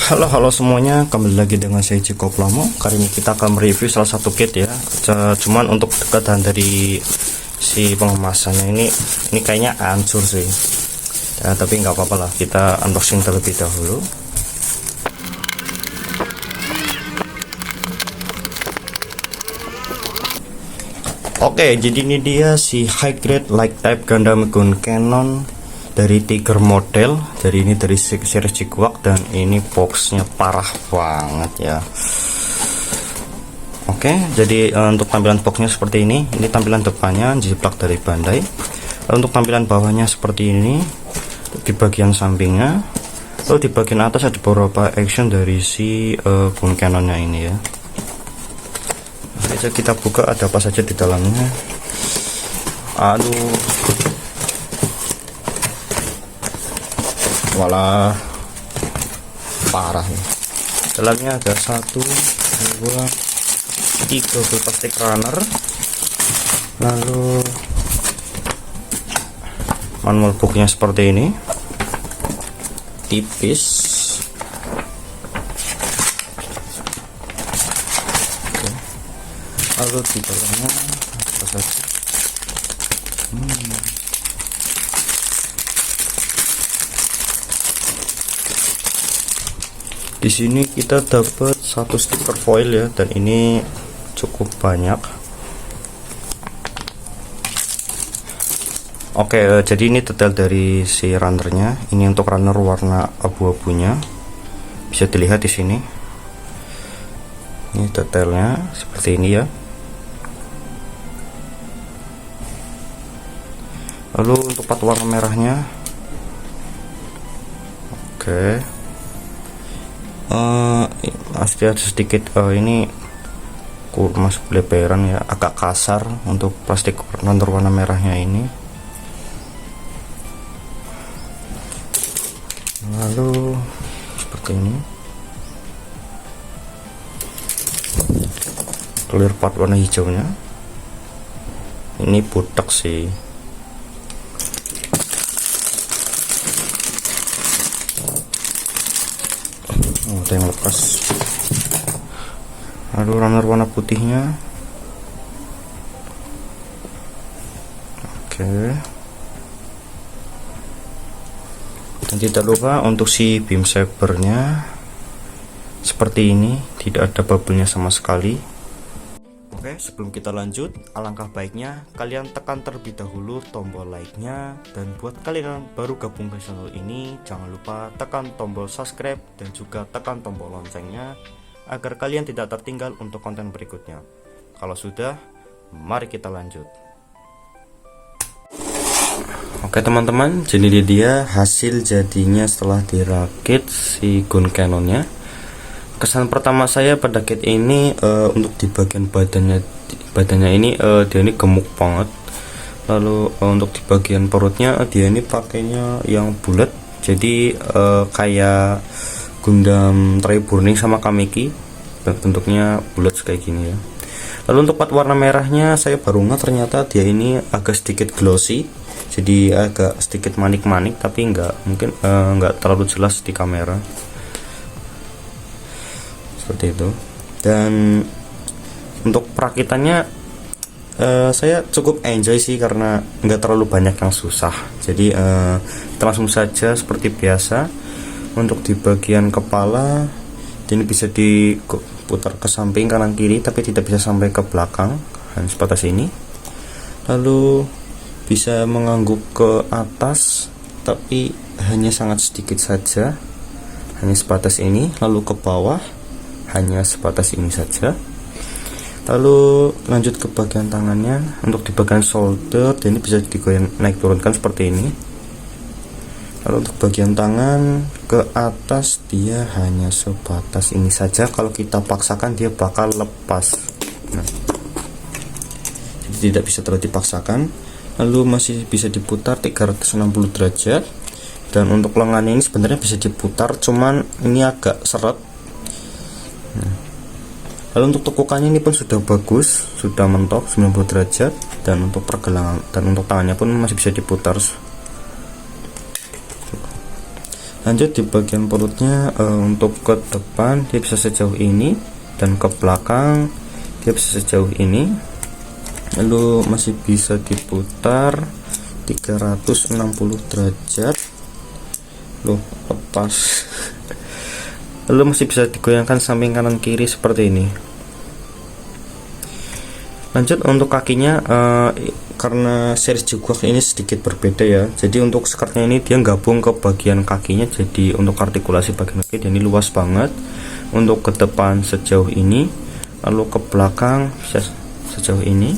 Halo semuanya, kembali lagi dengan saya Ciko Plamo. Kali ini kita akan mereview salah satu kit ya. Cuman untuk dekatan dari si pengemasannya ini kayaknya hancur sih ya, tapi nggak apa-apa lah, kita unboxing terlebih dahulu. Oke, jadi ini dia si high grade light type Gundam Gun Cannon dari Tiger model. Dari ini dari series Jigwak, dan ini boxnya parah banget ya. Oke, jadi untuk tampilan boxnya seperti ini. Ini tampilan depannya jiplak dari Bandai. Lalu untuk tampilan bawahnya seperti ini di bagian sampingnya. Lalu di bagian atas ada beberapa action dari si Gun Cannonnya ini ya. Oke, kita buka ada apa saja di dalamnya. Aduh, walah, parah ya. Dalamnya ada 1, 2, 3 plastik runner. Lalu manual booknya seperti ini, tipis. Oke. Lalu di dalamnya apa saja? Di sini kita dapat 1 stiker foil ya, dan ini cukup banyak. Oke, jadi ini detail dari si runnernya. Ini untuk runner warna abu-abunya, bisa dilihat di sini. Ini detailnya seperti ini ya. Lalu untuk part warna merahnya, oke. Masih ada sedikit ini masuk bleberan ya, agak kasar untuk plastik runner warna merahnya ini. Lalu seperti ini clear part warna hijaunya. Ini butek sih. Ada yang lepas. Lalu runner warna putihnya, oke. Dan tidak lupa untuk si beam sabernya seperti ini, tidak ada bubble-nya sama sekali. Oke, sebelum kita lanjut, alangkah baiknya kalian tekan terlebih dahulu tombol like-nya, dan buat kalian yang baru gabung ke channel ini, jangan lupa tekan tombol subscribe dan juga tekan tombol loncengnya agar kalian tidak tertinggal untuk konten berikutnya. Kalau sudah, mari kita lanjut. Oke teman-teman, jadi dia hasil jadinya setelah dirakit si Gun Cannonnya. Kesan pertama saya pada kit ini untuk di bagian badannya ini dia ini gemuk banget. Lalu untuk di bagian perutnya dia ini pakainya yang bulat, jadi kayak Gundam Try Burning sama Kameki, bentuknya bulat kayak gini ya. Lalu untuk part warna merahnya saya baru nggak, ternyata dia ini agak sedikit glossy, jadi agak sedikit manik-manik, tapi nggak terlalu jelas di kamera seperti itu. Dan untuk perakitannya saya cukup enjoy sih, karena nggak terlalu banyak yang susah. Jadi kita langsung saja seperti biasa. Untuk di bagian kepala ini bisa diputar ke samping kanan kiri, tapi tidak bisa sampai ke belakang, hanya sebatas ini. Lalu bisa mengangguk ke atas, tapi hanya sangat sedikit saja, hanya sebatas ini. Lalu ke bawah hanya sebatas ini saja. Lalu lanjut ke bagian tangannya. Untuk di bagian shoulder ini bisa digoyang naik turunkan seperti ini. Lalu untuk bagian tangan ke atas dia hanya sebatas ini saja. Kalau kita paksakan dia bakal lepas. Nah, jadi tidak bisa terlalu dipaksakan. Lalu masih bisa diputar 360 derajat. Dan untuk lengannya ini sebenarnya bisa diputar, cuman ini agak seret. Lalu untuk tekukannya ini pun sudah bagus, sudah mentok 90 derajat. Dan untuk pergelangan dan untuk tangannya pun masih bisa diputar. Lanjut di bagian perutnya, untuk ke depan dia bisa sejauh ini, dan ke belakang dia bisa sejauh ini. Lalu masih bisa diputar 360 derajat. Loh, lepas. Lalu masih bisa digoyangkan samping kanan kiri seperti ini. Lanjut untuk kakinya, karena series Jaguar ini sedikit berbeda ya, jadi untuk skirtnya ini dia gabung ke bagian kakinya, jadi untuk artikulasi bagian kaki dia ini luas banget. Untuk ke depan sejauh ini, lalu ke belakang bisa sejauh ini.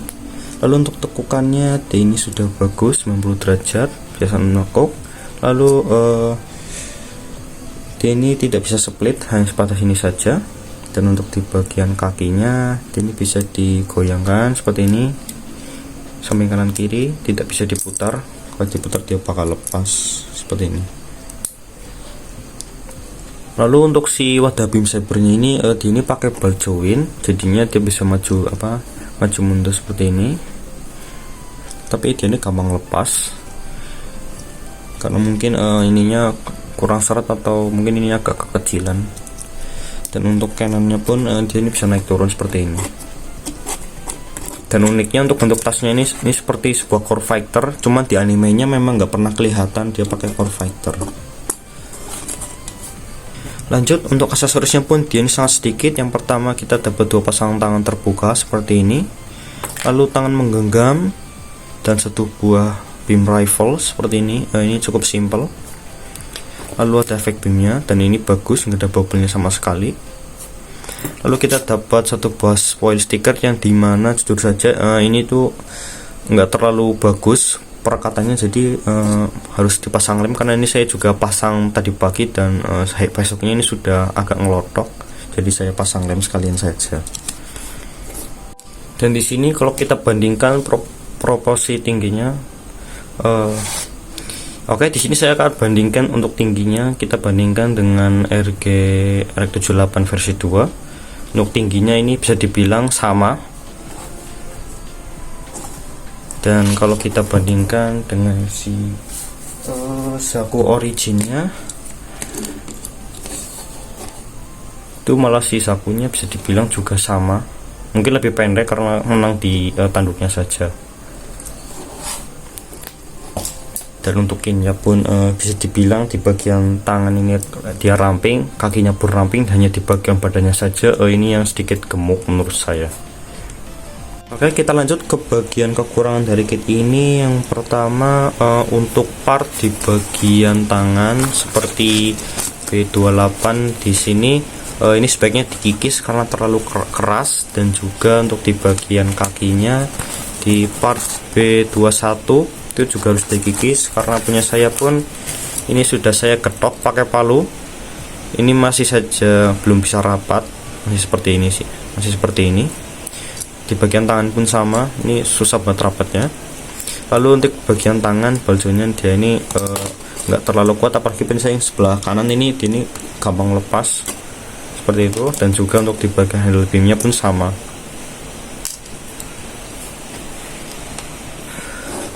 Lalu untuk tekukannya dia ini sudah bagus 90 derajat, biasa menekuk. Lalu dia ini tidak bisa split, hanya sebatas ini saja. Dan untuk di bagian kakinya dia ini bisa digoyangkan seperti ini, samping kanan kiri, tidak bisa diputar. Kalau diputar dia bakal lepas seperti ini. Lalu untuk si wadah beam sabernya ini, dia ini pakai ball joint, jadinya dia bisa maju mundur seperti ini. Tapi dia ini gampang lepas karena mungkin ininya kurang seret, atau mungkin ini agak kekecilan. Dan untuk kanannya pun dia ini bisa naik turun seperti ini. Dan uniknya untuk bentuk tasnya ini seperti sebuah core fighter, cuma di animenya memang nggak pernah kelihatan dia pakai core fighter. Lanjut untuk aksesorisnya pun dia ini sangat sedikit. Yang pertama kita dapat dua pasang tangan terbuka seperti ini, lalu tangan menggenggam, dan satu buah beam rifle seperti ini. Ini cukup simple. Lalu ada efek beamnya, dan ini bagus, nggak ada bubble-nya sama sekali. Lalu kita dapat satu buah foil stiker yang dimana jujur saja ini tuh nggak terlalu bagus perekatannya, jadi harus dipasang lem, karena ini saya juga pasang tadi pagi dan besoknya ini sudah agak ngelotok, jadi saya pasang lem sekalian saja. Dan di sini kalau kita bandingkan proporsi tingginya, oke, di sini saya akan bandingkan untuk tingginya, kita bandingkan dengan RG-78 versi 2. Untuk tingginya ini bisa dibilang sama. Dan kalau kita bandingkan dengan si Zaku originnya, itu malah si Zakunya bisa dibilang juga sama, mungkin lebih pendek karena menang di tanduknya saja. Dan untuk kinnya pun bisa dibilang di bagian tangan ini dia ramping, kakinya pun ramping, hanya di bagian badannya saja ini yang sedikit gemuk menurut saya. Oke, kita lanjut ke bagian kekurangan dari kit ini. Yang pertama, untuk part di bagian tangan seperti B28 di sini, ini sebaiknya dikikis karena terlalu keras, dan juga untuk di bagian kakinya di part B21 itu juga harus dikikis, karena punya saya pun ini sudah saya ketok pakai palu, ini masih saja belum bisa rapat, masih seperti ini sih, masih seperti ini. Di bagian tangan pun sama, ini susah buat rapatnya. Lalu untuk bagian tangan baljonya dia ini nggak terlalu kuat, apalagi saya yang sebelah kanan ini gampang lepas seperti itu. Dan juga untuk di bagian handle beamnya pun sama.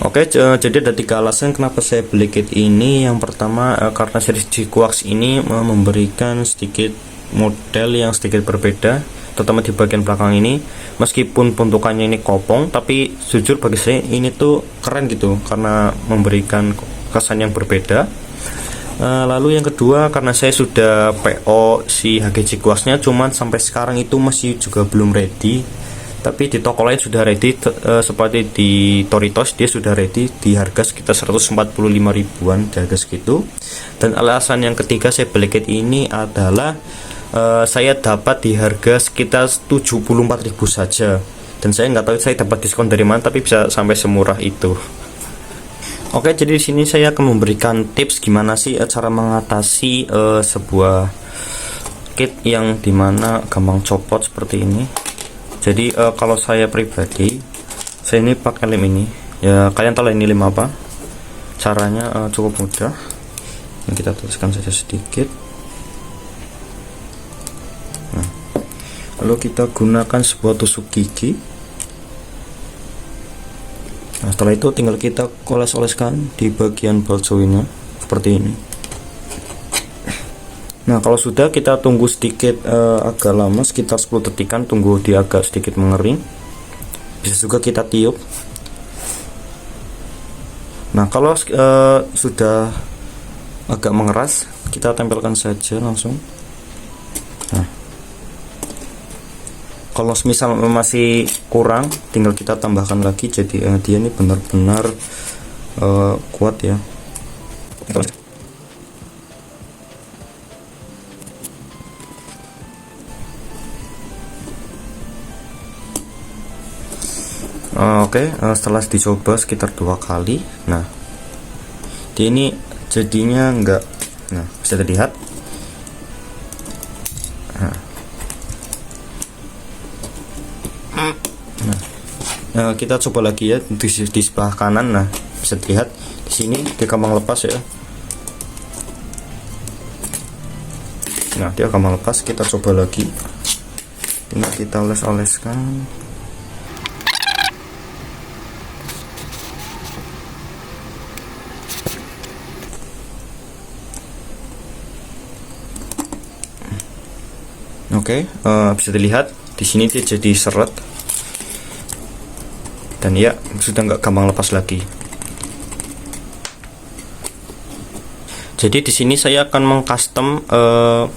Oke, jadi ada 3 alasan kenapa saya beli kit ini. Yang pertama, karena series G-Quarks ini memberikan sedikit model yang sedikit berbeda, terutama di bagian belakang ini. Meskipun bentukannya ini kopong, tapi jujur bagi saya ini tuh keren gitu, karena memberikan kesan yang berbeda. Lalu yang kedua, karena saya sudah PO si HG G-Quarks-nya, cuman sampai sekarang itu masih juga belum ready. Tapi di toko lain sudah ready, seperti di Toritos dia sudah ready di harga sekitar 145 ribuan, di harga segitu. Dan alasan yang ketiga saya beli kit ini adalah saya dapat di harga sekitar 74.000 saja, dan saya nggak tahu saya dapat diskon dari mana, tapi bisa sampai semurah itu. Oke, jadi di sini saya akan memberikan tips gimana sih cara mengatasi sebuah kit yang dimana gampang copot seperti ini. Jadi kalau saya pribadi, saya ini pakai lem ini ya, kalian tahu ini lem apa. Caranya cukup mudah, ini kita tuliskan saja sedikit. Lalu kita gunakan sebuah tusuk gigi. Nah, setelah itu tinggal kita oles-oleskan di bagian ball jointnya seperti ini. Nah, kalau sudah, kita tunggu sedikit agak lama, sekitar 10 detikan, tunggu dia agak sedikit mengering. Bisa juga kita tiup. Nah, kalau sudah agak mengeras, kita tempelkan saja langsung. Nah, kalau misal masih kurang, tinggal kita tambahkan lagi. Jadi dia ini benar-benar kuat ya. Oke, setelah dicoba sekitar 2 kali, nah dia ini jadinya enggak, nah bisa dilihat. Nah, kita coba lagi ya di sebelah kanan. Nah, bisa dilihat di sini dia gampang lepas ya. Nah, dia gampang lepas. Kita coba lagi. Ini kita oles-oleskan. Oke, bisa dilihat di sini dia jadi seret, dan ya sudah nggak gampang lepas lagi. Jadi di sini saya akan mengcustom,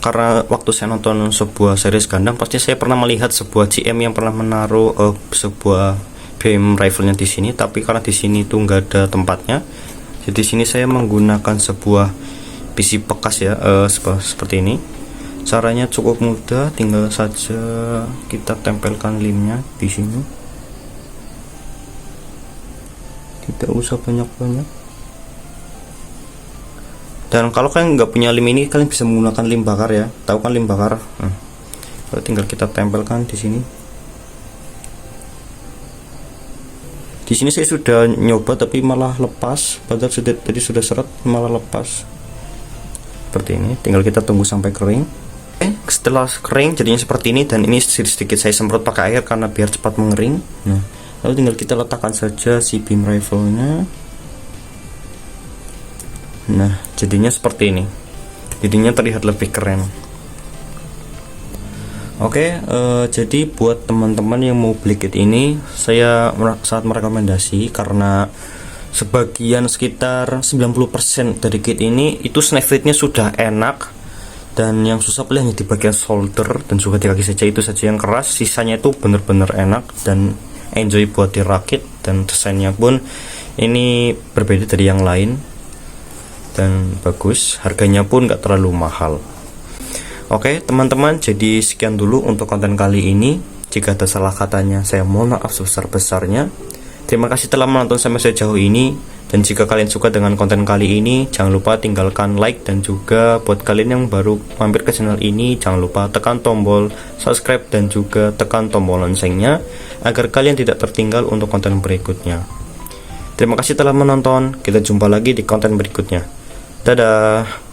karena waktu saya nonton sebuah series Gundam, pasti saya pernah melihat sebuah GM yang pernah menaruh sebuah beam rifle-nya di sini, tapi karena di sini tuh nggak ada tempatnya. Jadi di sini saya menggunakan sebuah PC bekas ya, seperti ini. Caranya cukup mudah, tinggal saja kita tempelkan lemnya di sini. Tidak usah banyak-banyak. Dan kalau kalian nggak punya lem ini, kalian bisa menggunakan lem bakar ya. Tahu kan lem bakar? Nah, tinggal kita tempelkan di sini. Di sini saya sudah nyoba tapi malah lepas. Padahal tadi sudah seret, malah lepas. Seperti ini. Tinggal kita tunggu sampai kering. Setelah kering jadinya seperti ini, dan ini sedikit saya semprot pakai air karena biar cepat mengering. Nah, lalu tinggal kita letakkan saja si beam rifle-nya. Nah, jadinya seperti ini. Jadinya terlihat lebih keren. Oke, jadi buat teman-teman yang mau beli kit ini, saya sangat merekomendasi karena sebagian sekitar 90% dari kit ini itu snap fitnya sudah enak. Dan yang susah paling hanya di bagian shoulder dan juga di kaki saja, itu saja yang keras. Sisanya itu benar-benar enak dan enjoy buat dirakit, dan desainnya pun ini berbeda dari yang lain dan bagus. Harganya pun gak terlalu mahal. Oke teman-teman, jadi sekian dulu untuk konten kali ini. Jika ada salah katanya, saya mohon maaf sebesar-besarnya. Terima kasih telah menonton sampai sejauh ini. Dan jika kalian suka dengan konten kali ini, jangan lupa tinggalkan like, dan juga buat kalian yang baru mampir ke channel ini, jangan lupa tekan tombol subscribe dan juga tekan tombol loncengnya agar kalian tidak tertinggal untuk konten berikutnya. Terima kasih telah menonton, kita jumpa lagi di konten berikutnya. Dadah.